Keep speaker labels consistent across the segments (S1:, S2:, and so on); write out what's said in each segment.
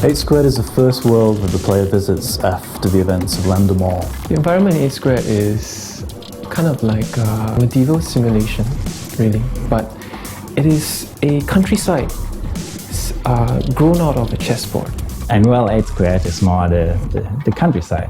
S1: 8 Squared is the first world that the player visits after the events of Land of Mall.
S2: The environment in 8 Squared is kind of like a medieval simulation, really, but it is a countryside grown out of a chessboard.
S3: And well, 8 Squared is more the countryside.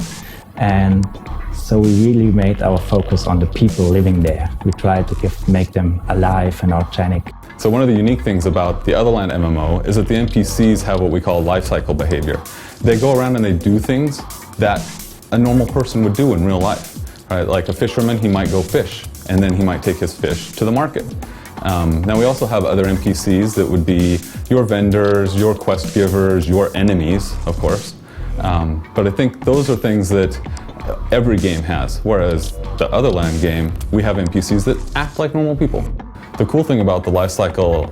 S3: And so we really made our focus on the people living there. We tried to make them alive and organic.
S4: So one of the unique things about the Otherland MMO is that the NPCs have what we call life cycle behavior. They go around and they do things that a normal person would do in real life. Right? Like a fisherman, he might go fish, and then he might take his fish to the market. Now we also have other NPCs that would be your vendors, your quest givers, your enemies, of course. But I think those are things that every game has, whereas the Otherland game, we have NPCs that act like normal people. The cool thing about the lifecycle,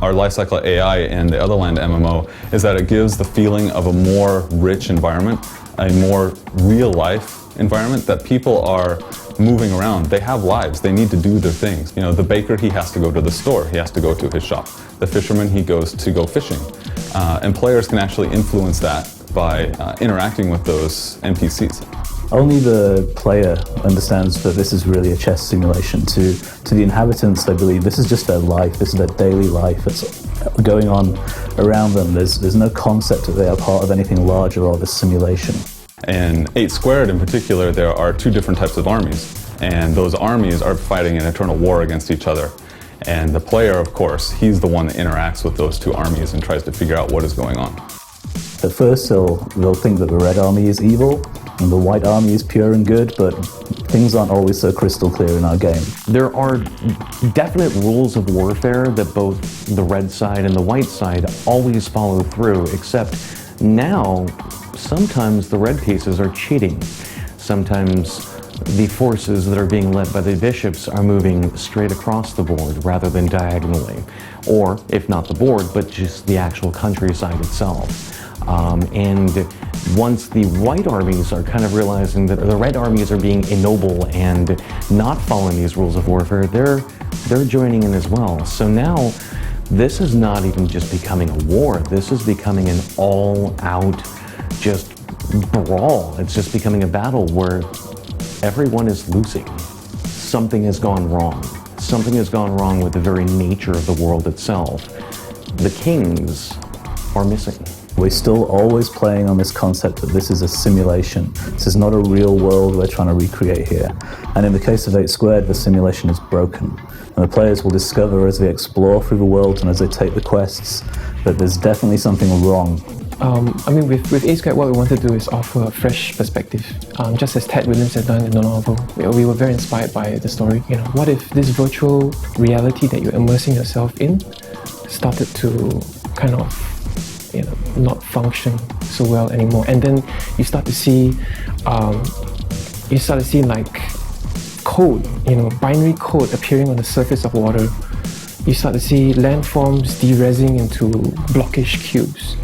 S4: our lifecycle AI in the Otherland MMO is that it gives the feeling of a more rich environment, a more real life environment that people are moving around. They have lives, they need to do their things. You know, the baker, he has to go to the store, he has to go to his shop. The fisherman, he goes to go fishing. And players can actually influence that by interacting with those NPCs.
S1: Only the player understands that this is really a chess simulation. To the inhabitants, they believe this is just their life, this is their daily life that's going on around them. There's no concept that they are part of anything larger or this simulation.
S4: In 8 Squared in particular, there are 2 different types of armies, and those armies are fighting an eternal war against each other. And the player, of course, he's the one that interacts with those 2 armies and tries to figure out what is going on.
S1: At first, they'll think that the red army is evil and the white army is pure and good, but things aren't always so crystal clear in our game.
S5: There are definite rules of warfare that both the red side and the white side always follow through, except now sometimes the red pieces are cheating. Sometimes the forces that are being led by the bishops are moving straight across the board rather than diagonally. Or, if not the board, but just the actual countryside itself. And once the white armies are kind of realizing that the red armies are being ignoble and not following these rules of warfare, they're joining in as well. So now, this is not even just becoming a war, this is becoming an all-out just brawl. It's just becoming a battle where everyone is losing. Something has gone wrong. Something has gone wrong with the very nature of the world itself. The kings are missing.
S1: We're still always playing on this concept that this is a simulation. This is not a real world we're trying to recreate here. And in the case of 8 Squared, the simulation is broken. And the players will discover as they explore through the world and as they take the quests that there's definitely something wrong.
S2: I mean, with 8 Squared, what we want to do is offer a fresh perspective. Just as Ted Williams had done in the novel, we were very inspired by the story. You know, what if this virtual reality that you're immersing yourself in started to kind of, you know, not function so well anymore, and then you start to see, like code, you know, binary code appearing on the surface of water. You start to see landforms de-resing into blockish cubes.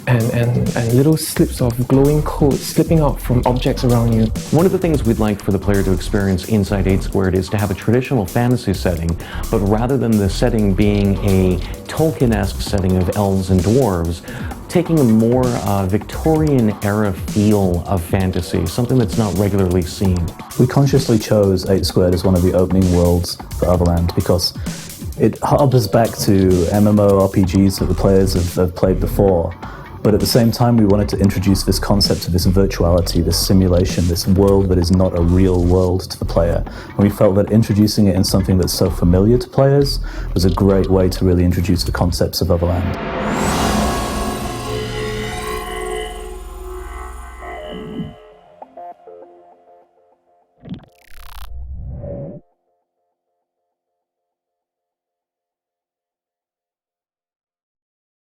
S2: And little slips of glowing code slipping out from objects around you.
S5: One of the things we'd like for the player to experience inside 8 Squared is to have a traditional fantasy setting, but rather than the setting being a Tolkien-esque setting of elves and dwarves, taking a more Victorian-era feel of fantasy, something that's not regularly seen.
S1: We consciously chose 8 Squared as one of the opening worlds for Otherland because it harbours back to MMORPGs that the players have played before. But at the same time, we wanted to introduce this concept of this virtuality, this simulation, this world that is not a real world to the player. And we felt that introducing it in something that's so familiar to players was a great way to really introduce the concepts of Otherland.